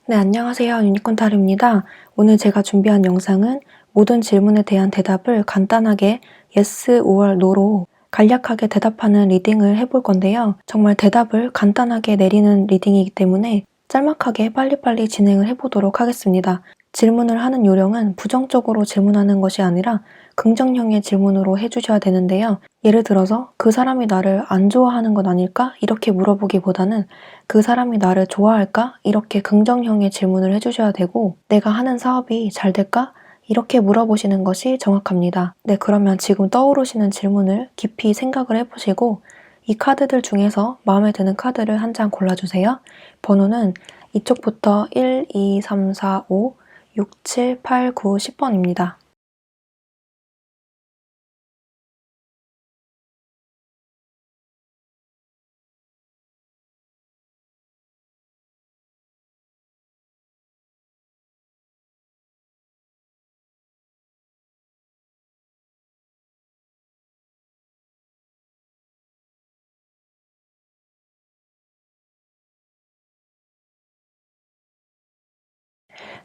네, 안녕하세요. 유니콘 타로입니다. 오늘 제가 준비한 영상은 모든 질문에 대한 대답을 간단하게 yes or no로 간략하게 대답하는 리딩을 해볼 건데요. 정말 대답을 간단하게 내리는 리딩이기 때문에 짤막하게 빨리빨리 진행을 해보도록 하겠습니다. 질문을 하는 요령은 부정적으로 질문하는 것이 아니라 긍정형의 질문으로 해주셔야 되는데요. 예를 들어서 그 사람이 나를 안 좋아하는 건 아닐까? 이렇게 물어보기보다는 그 사람이 나를 좋아할까? 이렇게 긍정형의 질문을 해주셔야 되고, 내가 하는 사업이 잘 될까? 이렇게 물어보시는 것이 정확합니다. 네, 그러면 지금 떠오르시는 질문을 깊이 생각을 해보시고 이 카드들 중에서 마음에 드는 카드를 한 장 골라주세요. 번호는 이쪽부터 1, 2, 3, 4, 5, 6, 7, 8, 9, 10번입니다.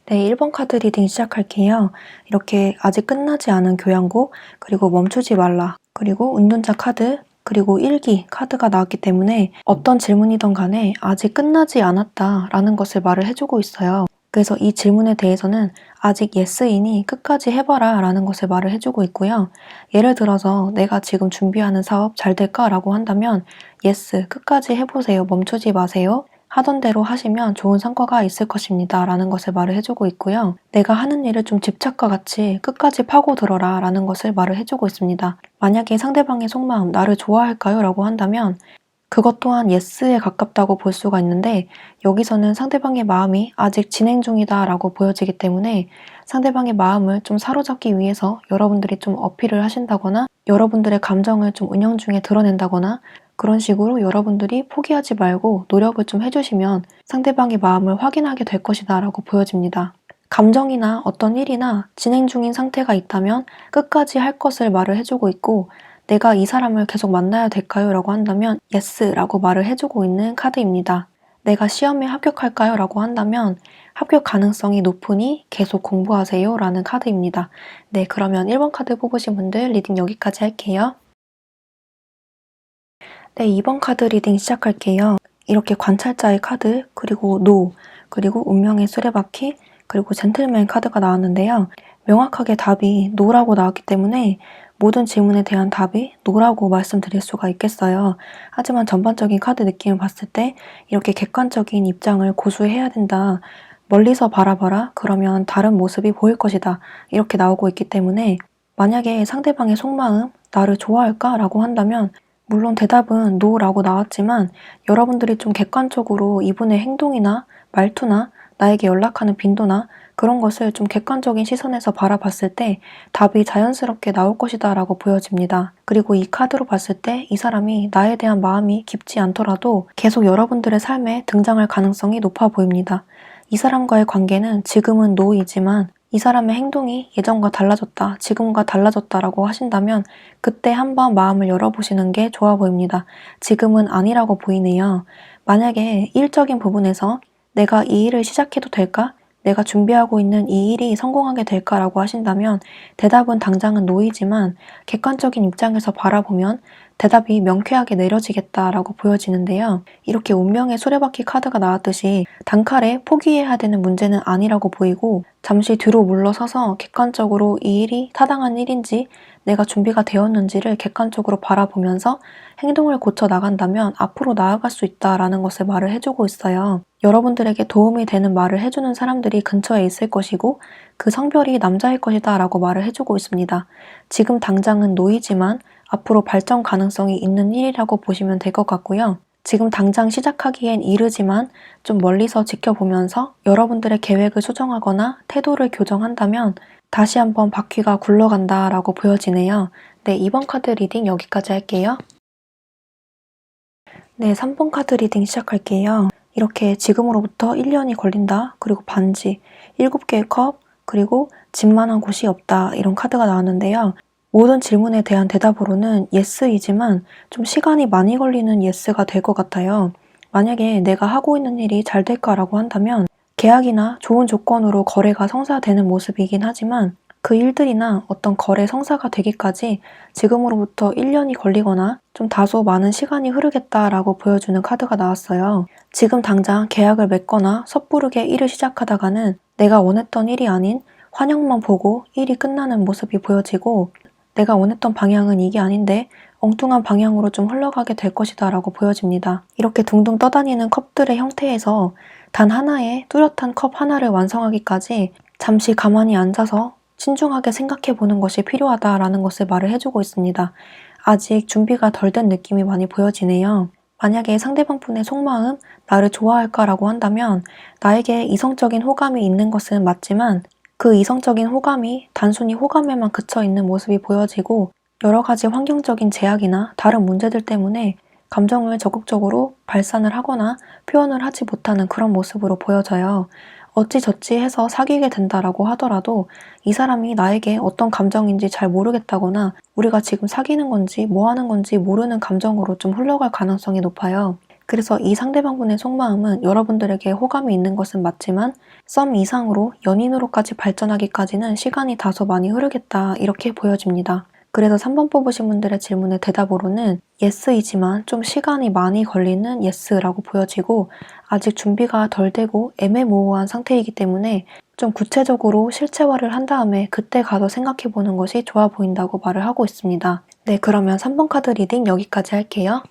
네, 1번 카드 리딩 시작할게요. 이렇게 아직 끝나지 않은 교양곡, 그리고 멈추지 말라, 그리고 운둔자 카드, 그리고 일기 카드가 나왔기 때문에 어떤 질문이든 간에 아직 끝나지 않았다라는 것을 말을 해주고 있어요. 그래서 이 질문에 대해서는 아직 예스이니 끝까지 해봐라 라는 것을 말을 해주고 있고요. 예를 들어서 내가 지금 준비하는 사업 잘 될까? 라고 한다면 예스, 끝까지 해보세요. 멈추지 마세요. 하던 대로 하시면 좋은 성과가 있을 것입니다. 라는 것을 말을 해주고 있고요. 내가 하는 일을 좀 집착과 같이 끝까지 파고들어라 라는 것을 말을 해주고 있습니다. 만약에 상대방의 속마음, 나를 좋아할까요? 라고 한다면 그것 또한 예스에 가깝다고 볼 수가 있는데 여기서는 상대방의 마음이 아직 진행 중이다 라고 보여지기 때문에 상대방의 마음을 좀 사로잡기 위해서 여러분들이 좀 어필을 하신다거나 여러분들의 감정을 좀 은연중에 드러낸다거나 그런 식으로 여러분들이 포기하지 말고 노력을 좀 해주시면 상대방의 마음을 확인하게 될 것이다 라고 보여집니다. 감정이나 어떤 일이나 진행 중인 상태가 있다면 끝까지 할 것을 말을 해주고 있고 내가 이 사람을 계속 만나야 될까요? 라고 한다면 yes 라고 말을 해주고 있는 카드입니다. 내가 시험에 합격할까요? 라고 한다면 합격 가능성이 높으니 계속 공부하세요 라는 카드입니다. 네, 그러면 1번 카드 뽑으신 분들 리딩 여기까지 할게요. 네, 2번 카드 리딩 시작할게요. 이렇게 관찰자의 카드, 그리고 노, 그리고 운명의 수레바퀴, 그리고 젠틀맨 카드가 나왔는데요. 명확하게 답이 노라고 나왔기 때문에 모든 질문에 대한 답이 노라고 말씀드릴 수가 있겠어요. 하지만 전반적인 카드 느낌을 봤을 때 이렇게 객관적인 입장을 고수해야 된다. 멀리서 바라봐라. 그러면 다른 모습이 보일 것이다. 이렇게 나오고 있기 때문에 만약에 상대방의 속마음, 나를 좋아할까? 라고 한다면 물론 대답은 no라고 나왔지만 여러분들이 좀 객관적으로 이분의 행동이나 말투나 나에게 연락하는 빈도나 그런 것을 좀 객관적인 시선에서 바라봤을 때 답이 자연스럽게 나올 것이다 라고 보여집니다. 그리고 이 카드로 봤을 때 이 사람이 나에 대한 마음이 깊지 않더라도 계속 여러분들의 삶에 등장할 가능성이 높아 보입니다. 이 사람과의 관계는 지금은 no이지만 이 사람의 행동이 예전과 달라졌다, 지금과 달라졌다라고 하신다면 그때 한번 마음을 열어보시는 게 좋아 보입니다. 지금은 아니라고 보이네요. 만약에 일적인 부분에서 내가 이 일을 시작해도 될까? 내가 준비하고 있는 이 일이 성공하게 될까라고 하신다면 대답은 당장은 노이지만 객관적인 입장에서 바라보면 대답이 명쾌하게 내려지겠다라고 보여지는데요. 이렇게 운명의 수레바퀴 카드가 나왔듯이 단칼에 포기해야 되는 문제는 아니라고 보이고 잠시 뒤로 물러서서 객관적으로 이 일이 타당한 일인지 내가 준비가 되었는지를 객관적으로 바라보면서 행동을 고쳐 나간다면 앞으로 나아갈 수 있다라는 것을 말을 해주고 있어요. 여러분들에게 도움이 되는 말을 해주는 사람들이 근처에 있을 것이고 그 성별이 남자일 것이다 라고 말을 해주고 있습니다. 지금 당장은 노이지만 앞으로 발전 가능성이 있는 일이라고 보시면 될 것 같고요. 지금 당장 시작하기엔 이르지만 좀 멀리서 지켜보면서 여러분들의 계획을 수정하거나 태도를 교정한다면 다시 한번 바퀴가 굴러간다 라고 보여지네요. 네, 2번 카드 리딩 여기까지 할게요. 네, 3번 카드 리딩 시작할게요. 이렇게 지금으로부터 1년이 걸린다, 그리고 반지, 7개의 컵, 그리고 집만한 곳이 없다 이런 카드가 나왔는데요. 모든 질문에 대한 대답으로는 예스이지만 좀 시간이 많이 걸리는 예스가 될 것 같아요. 만약에 내가 하고 있는 일이 잘 될까라고 한다면 계약이나 좋은 조건으로 거래가 성사되는 모습이긴 하지만 그 일들이나 어떤 거래 성사가 되기까지 지금으로부터 1년이 걸리거나 좀 다소 많은 시간이 흐르겠다라고 보여주는 카드가 나왔어요. 지금 당장 계약을 맺거나 섣부르게 일을 시작하다가는 내가 원했던 일이 아닌 환영만 보고 일이 끝나는 모습이 보여지고 내가 원했던 방향은 이게 아닌데 엉뚱한 방향으로 좀 흘러가게 될 것이다 라고 보여집니다. 이렇게 둥둥 떠다니는 컵들의 형태에서 단 하나의 뚜렷한 컵 하나를 완성하기까지 잠시 가만히 앉아서 신중하게 생각해 보는 것이 필요하다라는 것을 말을 해주고 있습니다. 아직 준비가 덜 된 느낌이 많이 보여지네요. 만약에 상대방 분의 속마음, 나를 좋아할까라고 한다면 나에게 이성적인 호감이 있는 것은 맞지만 그 이성적인 호감이 단순히 호감에만 그쳐 있는 모습이 보여지고 여러 가지 환경적인 제약이나 다른 문제들 때문에 감정을 적극적으로 발산을 하거나 표현을 하지 못하는 그런 모습으로 보여져요. 어찌저찌 해서 사귀게 된다라고 하더라도 이 사람이 나에게 어떤 감정인지 잘 모르겠다거나 우리가 지금 사귀는 건지 뭐 하는 건지 모르는 감정으로 좀 흘러갈 가능성이 높아요. 그래서 이 상대방분의 속마음은 여러분들에게 호감이 있는 것은 맞지만 썸 이상으로 연인으로까지 발전하기까지는 시간이 다소 많이 흐르겠다 이렇게 보여집니다. 그래서 3번 뽑으신 분들의 질문의 대답으로는 yes이지만 좀 시간이 많이 걸리는 yes라고 보여지고 아직 준비가 덜 되고 애매모호한 상태이기 때문에 좀 구체적으로 실체화를 한 다음에 그때 가서 생각해보는 것이 좋아 보인다고 말을 하고 있습니다. 네, 그러면 3번 카드 리딩 여기까지 할게요.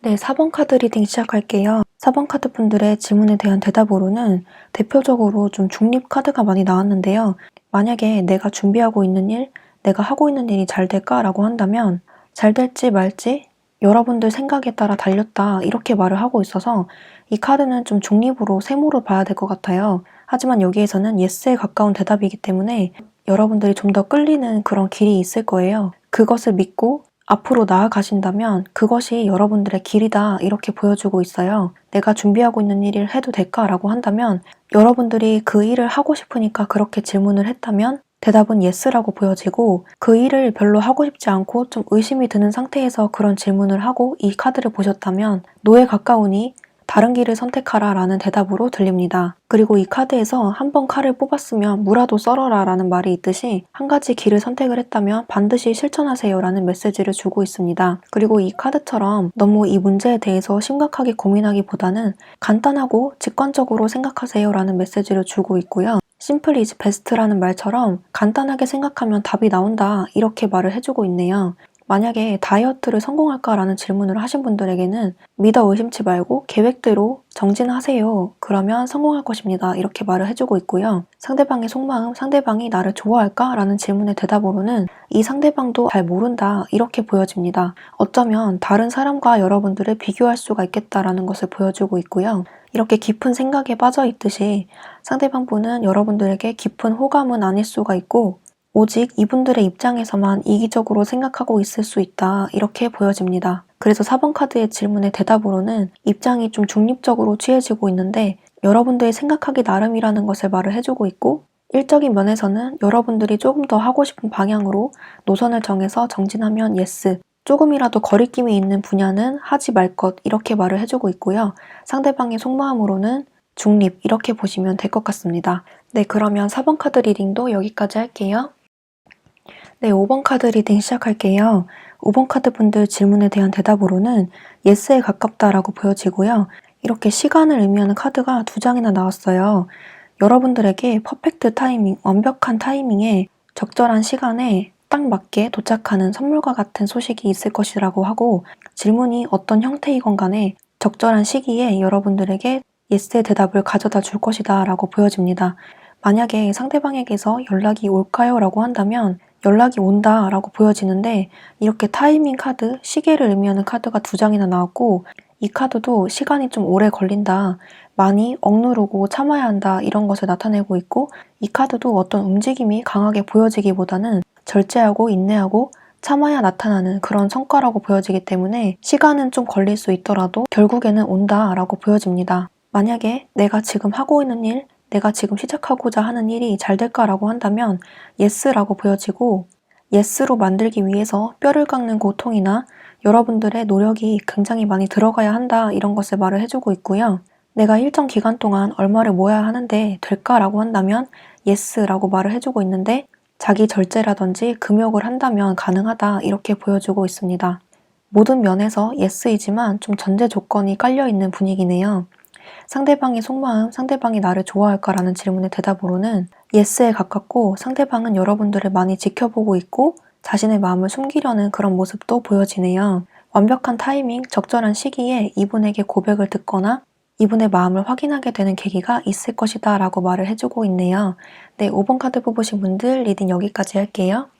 네, 4번 카드 리딩 시작할게요. 4번 카드 분들의 질문에 대한 대답으로는 대표적으로 좀 중립 카드가 많이 나왔는데요. 만약에 내가 준비하고 있는 일, 내가 하고 있는 일이 잘 될까라고 한다면 잘 될지 말지 여러분들 생각에 따라 달렸다 이렇게 말을 하고 있어서 이 카드는 좀 중립으로 세모로 봐야 될 것 같아요. 하지만 여기에서는 yes에 가까운 대답이기 때문에 여러분들이 좀 더 끌리는 그런 길이 있을 거예요. 그것을 믿고 앞으로 나아가신다면 그것이 여러분들의 길이다 이렇게 보여주고 있어요. 내가 준비하고 있는 일을 해도 될까라고 한다면 여러분들이 그 일을 하고 싶으니까 그렇게 질문을 했다면 대답은 yes라고 보여지고 그 일을 별로 하고 싶지 않고 좀 의심이 드는 상태에서 그런 질문을 하고 이 카드를 보셨다면 no에 가까우니 다른 길을 선택하라 라는 대답으로 들립니다. 그리고 이 카드에서 한 번 칼을 뽑았으면 무라도 썰어라 라는 말이 있듯이 한 가지 길을 선택을 했다면 반드시 실천하세요 라는 메시지를 주고 있습니다. 그리고 이 카드처럼 너무 이 문제에 대해서 심각하게 고민하기보다는 간단하고 직관적으로 생각하세요 라는 메시지를 주고 있고요. 심플 이즈 베스트라는 말처럼 간단하게 생각하면 답이 나온다 이렇게 말을 해주고 있네요. 만약에 다이어트를 성공할까라는 질문을 하신 분들에게는 믿어 의심치 말고 계획대로 정진하세요. 그러면 성공할 것입니다. 이렇게 말을 해주고 있고요. 상대방의 속마음, 상대방이 나를 좋아할까라는 질문의 대답으로는 이 상대방도 잘 모른다. 이렇게 보여집니다. 어쩌면 다른 사람과 여러분들을 비교할 수가 있겠다라는 것을 보여주고 있고요. 이렇게 깊은 생각에 빠져 있듯이 상대방분은 여러분들에게 깊은 호감은 아닐 수가 있고 오직 이분들의 입장에서만 이기적으로 생각하고 있을 수 있다 이렇게 보여집니다. 그래서 4번 카드의 질문의 대답으로는 입장이 좀 중립적으로 취해지고 있는데 여러분들이 생각하기 나름이라는 것을 말을 해주고 있고 일적인 면에서는 여러분들이 조금 더 하고 싶은 방향으로 노선을 정해서 정진하면 yes, 조금이라도 거리낌이 있는 분야는 하지 말 것 이렇게 말을 해주고 있고요. 상대방의 속마음으로는 중립 이렇게 보시면 될 것 같습니다. 네, 그러면 4번 카드 리딩도 여기까지 할게요. 네, 5번 카드 리딩 시작할게요. 5번 카드 분들 질문에 대한 대답으로는 yes에 가깝다라고 보여지고요. 이렇게 시간을 의미하는 카드가 2장이나 나왔어요. 여러분들에게 퍼펙트 타이밍, 완벽한 타이밍에 적절한 시간에 딱 맞게 도착하는 선물과 같은 소식이 있을 것이라고 하고 질문이 어떤 형태이건 간에 적절한 시기에 여러분들에게 yes의 대답을 가져다 줄 것이다 라고 보여집니다. 만약에 상대방에게서 연락이 올까요? 라고 한다면 연락이 온다 라고 보여지는데 이렇게 타이밍 카드, 시계를 의미하는 카드가 2장이나 나왔고 이 카드도 시간이 좀 오래 걸린다, 많이 억누르고 참아야 한다 이런 것을 나타내고 있고 이 카드도 어떤 움직임이 강하게 보여지기보다는 절제하고 인내하고 참아야 나타나는 그런 성과라고 보여지기 때문에 시간은 좀 걸릴 수 있더라도 결국에는 온다 라고 보여집니다. 만약에 내가 지금 하고 있는 일, 내가 지금 시작하고자 하는 일이 잘 될까라고 한다면 yes라고 보여지고 yes로 만들기 위해서 뼈를 깎는 고통이나 여러분들의 노력이 굉장히 많이 들어가야 한다 이런 것을 말을 해주고 있고요. 내가 일정 기간 동안 얼마를 모아야 하는데 될까라고 한다면 yes라고 말을 해주고 있는데 자기 절제라든지 금욕을 한다면 가능하다 이렇게 보여주고 있습니다. 모든 면에서 yes이지만 좀 전제 조건이 깔려있는 분위기네요. 상대방의 속마음, 상대방이 나를 좋아할까라는 질문의 대답으로는 yes에 가깝고 상대방은 여러분들을 많이 지켜보고 있고 자신의 마음을 숨기려는 그런 모습도 보여지네요. 완벽한 타이밍, 적절한 시기에 이분에게 고백을 듣거나 이분의 마음을 확인하게 되는 계기가 있을 것이다 라고 말을 해주고 있네요. 네, 5번 카드 뽑으신 분들 리딩 여기까지 할게요.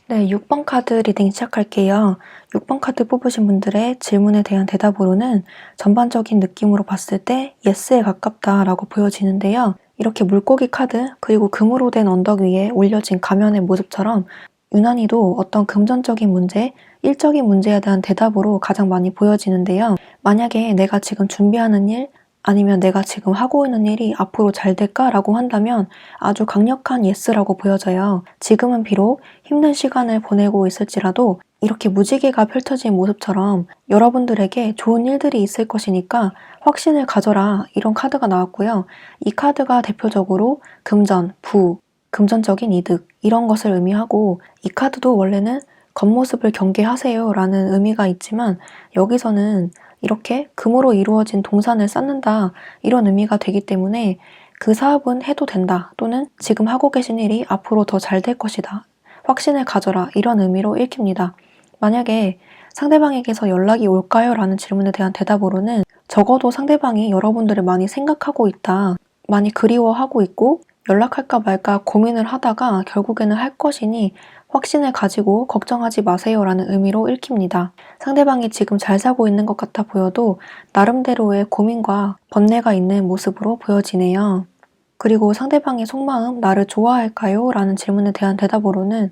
네, 6번 카드 리딩 시작할게요. 6번 카드 뽑으신 분들의 질문에 대한 대답으로는 전반적인 느낌으로 봤을 때 yes에 가깝다라고 보여지는데요. 이렇게 물고기 카드 그리고 금으로 된 언덕 위에 올려진 가면의 모습처럼 유난히도 어떤 금전적인 문제, 일적인 문제에 대한 대답으로 가장 많이 보여지는데요. 만약에 내가 지금 준비하는 일, 아니면 내가 지금 하고 있는 일이 앞으로 잘 될까라고 한다면 아주 강력한 yes라고 보여져요. 지금은 비록 힘든 시간을 보내고 있을지라도 이렇게 무지개가 펼쳐진 모습처럼 여러분들에게 좋은 일들이 있을 것이니까 확신을 가져라 이런 카드가 나왔고요. 이 카드가 대표적으로 금전, 부, 금전적인 이득 이런 것을 의미하고 이 카드도 원래는 겉모습을 경계하세요 라는 의미가 있지만 여기서는 이렇게 금으로 이루어진 동산을 쌓는다 이런 의미가 되기 때문에 그 사업은 해도 된다 또는 지금 하고 계신 일이 앞으로 더 잘 될 것이다. 확신을 가져라 이런 의미로 읽힙니다. 만약에 상대방에게서 연락이 올까요? 라는 질문에 대한 대답으로는 적어도 상대방이 여러분들을 많이 생각하고 있다. 많이 그리워하고 있고 연락할까 말까 고민을 하다가 결국에는 할 것이니 확신을 가지고 걱정하지 마세요 라는 의미로 읽힙니다. 상대방이 지금 잘 사고 있는 것 같아 보여도 나름대로의 고민과 번뇌가 있는 모습으로 보여지네요. 그리고 상대방의 속마음 나를 좋아할까요? 라는 질문에 대한 대답으로는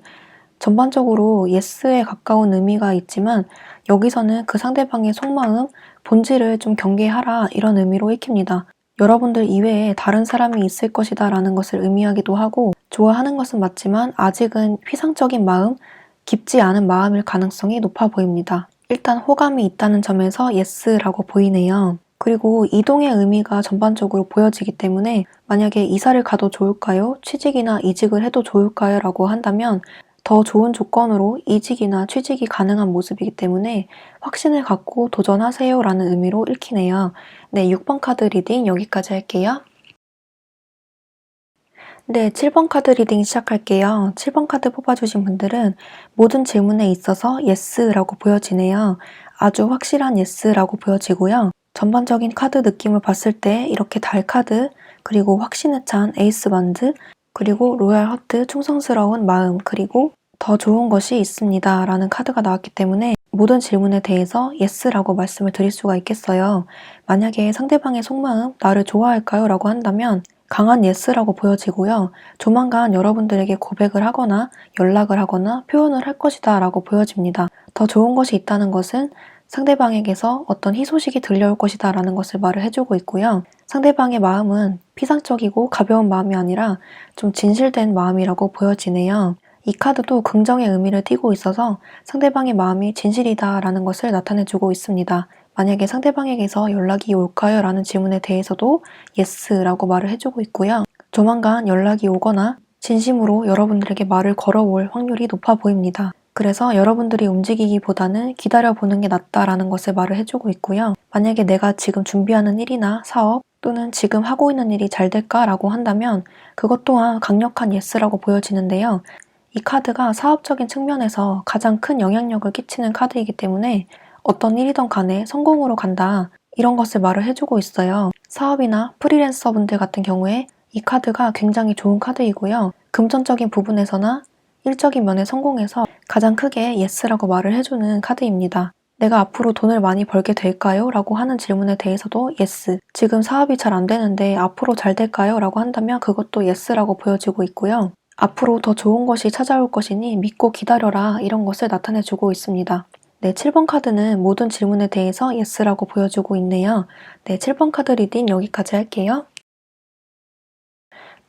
전반적으로 yes에 가까운 의미가 있지만 여기서는 그 상대방의 속마음, 본질을 좀 경계하라 이런 의미로 읽힙니다. 여러분들 이외에 다른 사람이 있을 것이다 라는 것을 의미하기도 하고 좋아하는 것은 맞지만 아직은 피상적인 마음, 깊지 않은 마음일 가능성이 높아 보입니다. 일단 호감이 있다는 점에서 yes라고 보이네요. 그리고 이동의 의미가 전반적으로 보여지기 때문에 만약에 이사를 가도 좋을까요? 취직이나 이직을 해도 좋을까요? 라고 한다면 더 좋은 조건으로 이직이나 취직이 가능한 모습이기 때문에 확신을 갖고 도전하세요 라는 의미로 읽히네요. 네, 6번 카드 리딩 여기까지 할게요. 네, 7번 카드 리딩 시작할게요. 7번 카드 뽑아주신 분들은 모든 질문에 있어서 yes라고 보여지네요. 아주 확실한 yes라고 보여지고요. 전반적인 카드 느낌을 봤을 때 이렇게 달 카드, 그리고 확신에 찬 에이스 반드, 그리고 로얄 하트, 충성스러운 마음, 그리고 더 좋은 것이 있습니다 라는 카드가 나왔기 때문에 모든 질문에 대해서 yes라고 말씀을 드릴 수가 있겠어요. 만약에 상대방의 속마음, 나를 좋아할까요? 라고 한다면 강한 yes라고 보여지고요. 조만간 여러분들에게 고백을 하거나 연락을 하거나 표현을 할 것이다 라고 보여집니다. 더 좋은 것이 있다는 것은 상대방에게서 어떤 희소식이 들려올 것이다 라는 것을 말을 해주고 있고요. 상대방의 마음은 피상적이고 가벼운 마음이 아니라 좀 진실된 마음이라고 보여지네요. 이 카드도 긍정의 의미를 띠고 있어서 상대방의 마음이 진실이다 라는 것을 나타내주고 있습니다. 만약에 상대방에게서 연락이 올까요? 라는 질문에 대해서도 yes라고 말을 해주고 있고요. 조만간 연락이 오거나 진심으로 여러분들에게 말을 걸어올 확률이 높아 보입니다. 그래서 여러분들이 움직이기보다는 기다려보는 게 낫다라는 것을 말을 해주고 있고요. 만약에 내가 지금 준비하는 일이나 사업 또는 지금 하고 있는 일이 잘 될까라고 한다면 그것 또한 강력한 yes라고 보여지는데요. 이 카드가 사업적인 측면에서 가장 큰 영향력을 끼치는 카드이기 때문에 어떤 일이든 간에 성공으로 간다 이런 것을 말을 해주고 있어요. 사업이나 프리랜서 분들 같은 경우에 이 카드가 굉장히 좋은 카드이고요. 금전적인 부분에서나 일적인 면에 성공해서 가장 크게 yes라고 말을 해주는 카드입니다. 내가 앞으로 돈을 많이 벌게 될까요? 라고 하는 질문에 대해서도 yes. 지금 사업이 잘 안 되는데 앞으로 잘 될까요? 라고 한다면 그것도 yes라고 보여지고 있고요. 앞으로 더 좋은 것이 찾아올 것이니 믿고 기다려라 이런 것을 나타내주고 있습니다. 네, 7번 카드는 모든 질문에 대해서 yes라고 보여주고 있네요. 네, 7번 카드 리딩 여기까지 할게요.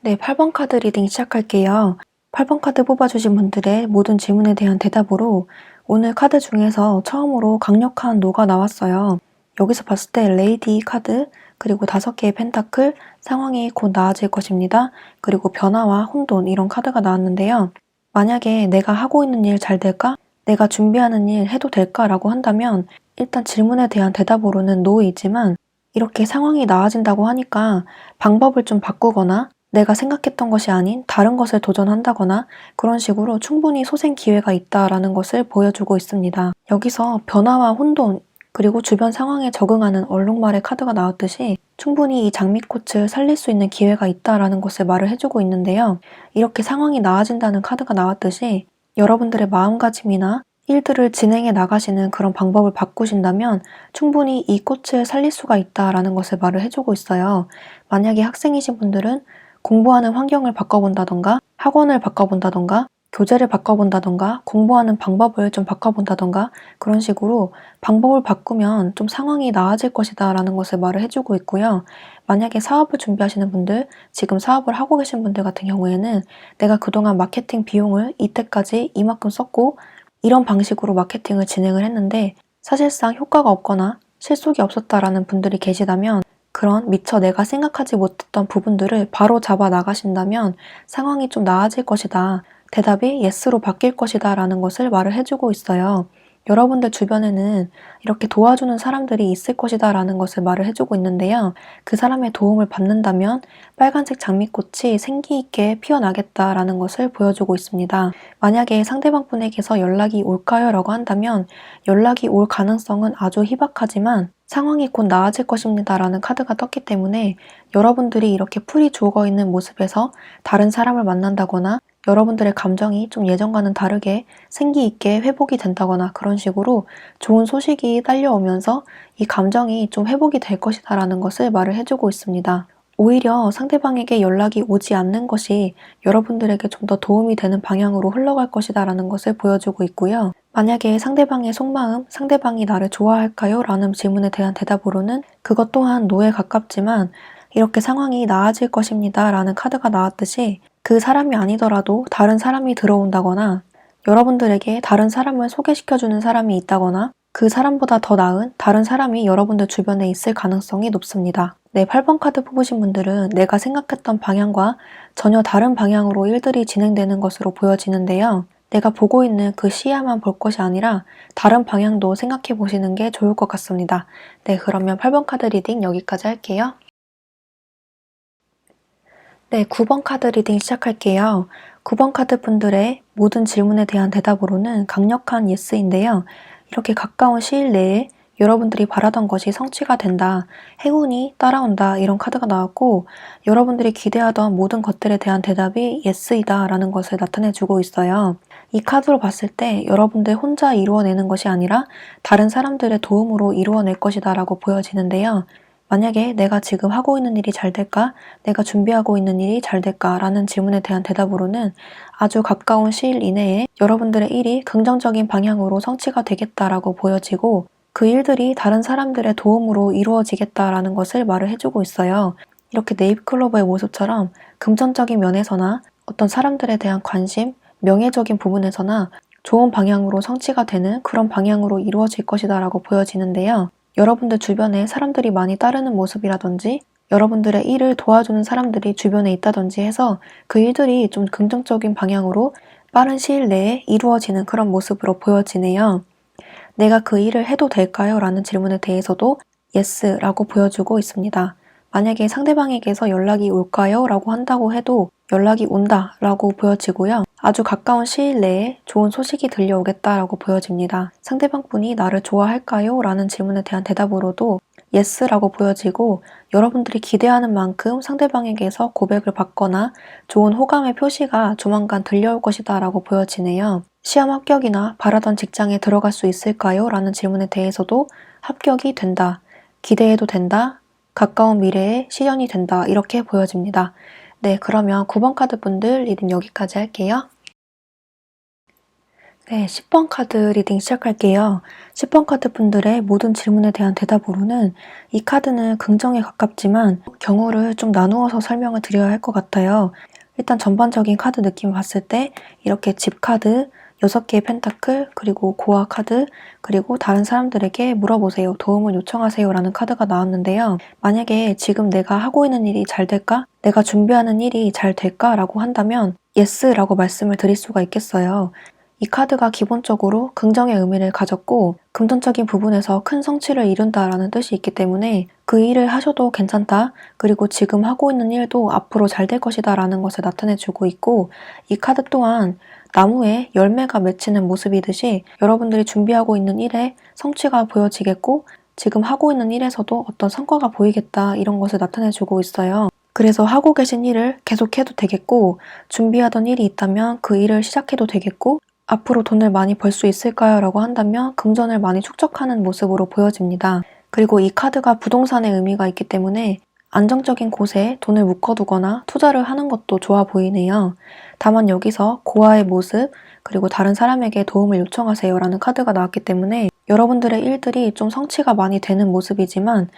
네, 8번 카드 리딩 시작할게요. 8번 카드 뽑아주신 분들의 모든 질문에 대한 대답으로 오늘 카드 중에서 처음으로 강력한 노가 나왔어요. 여기서 봤을 때 레이디 카드, 그리고 5개의 펜타클, 상황이 곧 나아질 것입니다. 그리고 변화와 혼돈 이런 카드가 나왔는데요. 만약에 내가 하고 있는 일 잘 될까? 내가 준비하는 일 해도 될까? 라고 한다면 일단 질문에 대한 대답으로는 노이지만 이렇게 상황이 나아진다고 하니까 방법을 좀 바꾸거나 내가 생각했던 것이 아닌 다른 것을 도전한다거나 그런 식으로 충분히 소생 기회가 있다라는 것을 보여주고 있습니다. 여기서 변화와 혼돈 그리고 주변 상황에 적응하는 얼룩말의 카드가 나왔듯이 충분히 이 장미꽃을 살릴 수 있는 기회가 있다라는 것을 말을 해주고 있는데요. 이렇게 상황이 나아진다는 카드가 나왔듯이 여러분들의 마음가짐이나 일들을 진행해 나가시는 그런 방법을 바꾸신다면 충분히 이 꽃을 살릴 수가 있다라는 것을 말을 해주고 있어요. 만약에 학생이신 분들은 공부하는 환경을 바꿔본다던가 학원을 바꿔본다던가 교재를 바꿔본다던가 공부하는 방법을 좀 바꿔본다던가 그런 식으로 방법을 바꾸면 좀 상황이 나아질 것이다 라는 것을 말을 해주고 있고요. 만약에 사업을 준비하시는 분들, 지금 사업을 하고 계신 분들 같은 경우에는 내가 그동안 마케팅 비용을 이때까지 이만큼 썼고 이런 방식으로 마케팅을 진행을 했는데 사실상 효과가 없거나 실속이 없었다라는 분들이 계시다면 그런 미처 내가 생각하지 못했던 부분들을 바로 잡아 나가신다면 상황이 좀 나아질 것이다. 대답이 yes로 바뀔 것이다 라는 것을 말을 해주고 있어요. 여러분들 주변에는 이렇게 도와주는 사람들이 있을 것이다 라는 것을 말을 해주고 있는데요. 그 사람의 도움을 받는다면 빨간색 장미꽃이 생기 있게 피어나겠다라는 것을 보여주고 있습니다. 만약에 상대방 분에게서 연락이 올까요? 라고 한다면 연락이 올 가능성은 아주 희박하지만 상황이 곧 나아질 것입니다 라는 카드가 떴기 때문에 여러분들이 이렇게 풀이 죽어있는 모습에서 다른 사람을 만난다거나 여러분들의 감정이 좀 예전과는 다르게 생기 있게 회복이 된다거나 그런 식으로 좋은 소식이 딸려오면서 이 감정이 좀 회복이 될 것이다 라는 것을 말을 해주고 있습니다. 오히려 상대방에게 연락이 오지 않는 것이 여러분들에게 좀 더 도움이 되는 방향으로 흘러갈 것이다 라는 것을 보여주고 있고요. 만약에 상대방의 속마음, 상대방이 나를 좋아할까요? 라는 질문에 대한 대답으로는 그것 또한 노에 가깝지만 이렇게 상황이 나아질 것입니다 라는 카드가 나왔듯이 그 사람이 아니더라도 다른 사람이 들어온다거나 여러분들에게 다른 사람을 소개시켜주는 사람이 있다거나 그 사람보다 더 나은 다른 사람이 여러분들 주변에 있을 가능성이 높습니다. 네, 8번 카드 뽑으신 분들은 내가 생각했던 방향과 전혀 다른 방향으로 일들이 진행되는 것으로 보여지는데요. 내가 보고 있는 그 시야만 볼 것이 아니라 다른 방향도 생각해 보시는 게 좋을 것 같습니다. 네, 그러면 8번 카드 리딩 여기까지 할게요. 네, 9번 카드 리딩 시작할게요. 9번 카드 분들의 모든 질문에 대한 대답으로는 강력한 예스인데요. 이렇게 가까운 시일 내에 여러분들이 바라던 것이 성취가 된다, 행운이 따라온다 이런 카드가 나왔고 여러분들이 기대하던 모든 것들에 대한 대답이 예스이다 라는 것을 나타내주고 있어요. 이 카드로 봤을 때 여러분들 혼자 이루어내는 것이 아니라 다른 사람들의 도움으로 이루어낼 것이다 라고 보여지는데요. 만약에 내가 지금 하고 있는 일이 잘 될까? 내가 준비하고 있는 일이 잘 될까? 라는 질문에 대한 대답으로는 아주 가까운 시일 이내에 여러분들의 일이 긍정적인 방향으로 성취가 되겠다라고 보여지고 그 일들이 다른 사람들의 도움으로 이루어지겠다라는 것을 말을 해주고 있어요. 이렇게 네잎클로버의 모습처럼 금전적인 면에서나 어떤 사람들에 대한 관심, 명예적인 부분에서나 좋은 방향으로 성취가 되는 그런 방향으로 이루어질 것이다 라고 보여지는데요. 여러분들 주변에 사람들이 많이 따르는 모습이라든지 여러분들의 일을 도와주는 사람들이 주변에 있다든지 해서 그 일들이 좀 긍정적인 방향으로 빠른 시일 내에 이루어지는 그런 모습으로 보여지네요. 내가 그 일을 해도 될까요? 라는 질문에 대해서도 yes라고 보여주고 있습니다. 만약에 상대방에게서 연락이 올까요? 라고 한다고 해도 연락이 온다 라고 보여지고요. 아주 가까운 시일 내에 좋은 소식이 들려오겠다라고 보여집니다. 상대방 분이 나를 좋아할까요? 라는 질문에 대한 대답으로도 yes라고 보여지고 여러분들이 기대하는 만큼 상대방에게서 고백을 받거나 좋은 호감의 표시가 조만간 들려올 것이다 라고 보여지네요. 시험 합격이나 바라던 직장에 들어갈 수 있을까요? 라는 질문에 대해서도 합격이 된다, 기대해도 된다, 가까운 미래에 실현이 된다 이렇게 보여집니다. 네, 그러면 9번 카드 분들 리딩 여기까지 할게요. 네, 10번 카드 리딩 시작할게요. 10번 카드 분들의 모든 질문에 대한 대답으로는 이 카드는 긍정에 가깝지만 경우를 좀 나누어서 설명을 드려야 할 것 같아요. 일단 전반적인 카드 느낌을 봤을 때 이렇게 집 카드, 6개의 펜타클, 그리고 고아 카드, 그리고 다른 사람들에게 물어보세요. 도움을 요청하세요 라는 카드가 나왔는데요. 만약에 지금 내가 하고 있는 일이 잘 될까? 내가 준비하는 일이 잘 될까? 라고 한다면 yes 라고 말씀을 드릴 수가 있겠어요. 이 카드가 기본적으로 긍정의 의미를 가졌고 금전적인 부분에서 큰 성취를 이룬다라는 뜻이 있기 때문에 그 일을 하셔도 괜찮다. 그리고 지금 하고 있는 일도 앞으로 잘 될 것이다 라는 것을 나타내주고 있고 이 카드 또한 나무에 열매가 맺히는 모습이듯이 여러분들이 준비하고 있는 일에 성취가 보여지겠고 지금 하고 있는 일에서도 어떤 성과가 보이겠다 이런 것을 나타내주고 있어요. 그래서 하고 계신 일을 계속해도 되겠고 준비하던 일이 있다면 그 일을 시작해도 되겠고 앞으로 돈을 많이 벌 수 있을까요? 라고 한다면 금전을 많이 축적하는 모습으로 보여집니다. 그리고 이 카드가 부동산의 의미가 있기 때문에 안정적인 곳에 돈을 묶어두거나 투자를 하는 것도 좋아 보이네요. 다만 여기서 고아의 모습, 그리고 다른 사람에게 도움을 요청하세요 라는 카드가 나왔기 때문에 여러분들의 일들이 좀 성취가 많이 되는 모습이지만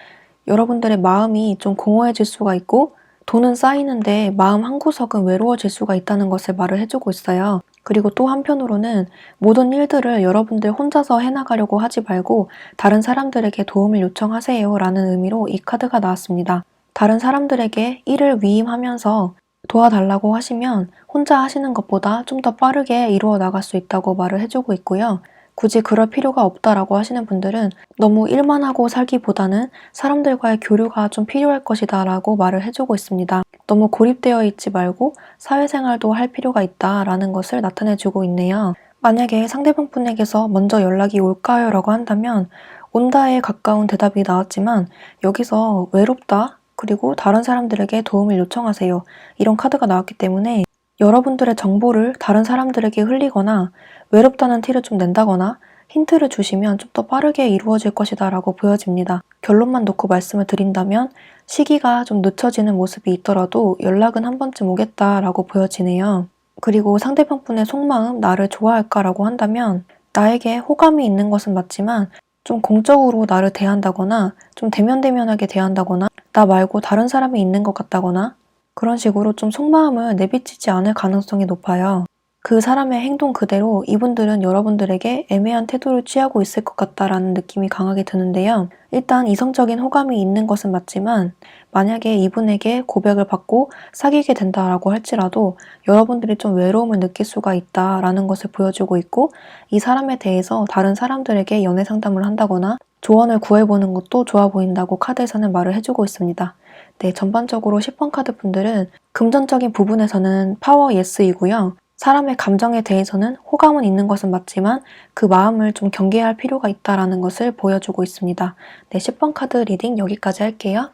여러분들의 마음이 좀 공허해질 수가 있고 돈은 쌓이는데 마음 한구석은 외로워질 수가 있다는 것을 말을 해주고 있어요. 그리고 또 한편으로는 모든 일들을 여러분들 혼자서 해나가려고 하지 말고 다른 사람들에게 도움을 요청하세요 라는 의미로 이 카드가 나왔습니다. 다른 사람들에게 일을 위임하면서 도와달라고 하시면 혼자 하시는 것보다 좀 더 빠르게 이루어 나갈 수 있다고 말을 해주고 있고요. 굳이 그럴 필요가 없다라고 하시는 분들은 너무 일만 하고 살기보다는 사람들과의 교류가 좀 필요할 것이다 라고 말을 해주고 있습니다. 너무 고립되어 있지 말고 사회생활도 할 필요가 있다라는 것을 나타내주고 있네요. 만약에 상대방 분에게서 먼저 연락이 올까요? 라고 한다면 온다에 가까운 대답이 나왔지만 여기서 외롭다 그리고 다른 사람들에게 도움을 요청하세요. 이런 카드가 나왔기 때문에 여러분들의 정보를 다른 사람들에게 흘리거나 외롭다는 티를 좀 낸다거나 힌트를 주시면 좀 더 빠르게 이루어질 것이다 라고 보여집니다. 결론만 놓고 말씀을 드린다면 시기가 좀 늦춰지는 모습이 있더라도 연락은 한 번쯤 오겠다라고 보여지네요. 그리고 상대방 분의 속마음 나를 좋아할까라고 한다면 나에게 호감이 있는 것은 맞지만 좀 공적으로 나를 대한다거나 좀 대면대면하게 대한다거나 나 말고 다른 사람이 있는 것 같다거나 그런 식으로 좀 속마음을 내비치지 않을 가능성이 높아요. 그 사람의 행동 그대로 이분들은 여러분들에게 애매한 태도를 취하고 있을 것 같다라는 느낌이 강하게 드는데요. 일단 이성적인 호감이 있는 것은 맞지만 만약에 이분에게 고백을 받고 사귀게 된다라고 할지라도 여러분들이 좀 외로움을 느낄 수가 있다라는 것을 보여주고 있고 이 사람에 대해서 다른 사람들에게 연애 상담을 한다거나 조언을 구해보는 것도 좋아 보인다고 카드에서는 말을 해주고 있습니다. 네, 전반적으로 10번 카드 분들은 금전적인 부분에서는 파워 예스이고요. 사람의 감정에 대해서는 호감은 있는 것은 맞지만 그 마음을 좀 경계할 필요가 있다는 것을 보여주고 있습니다. 네, 10번 카드 리딩 여기까지 할게요.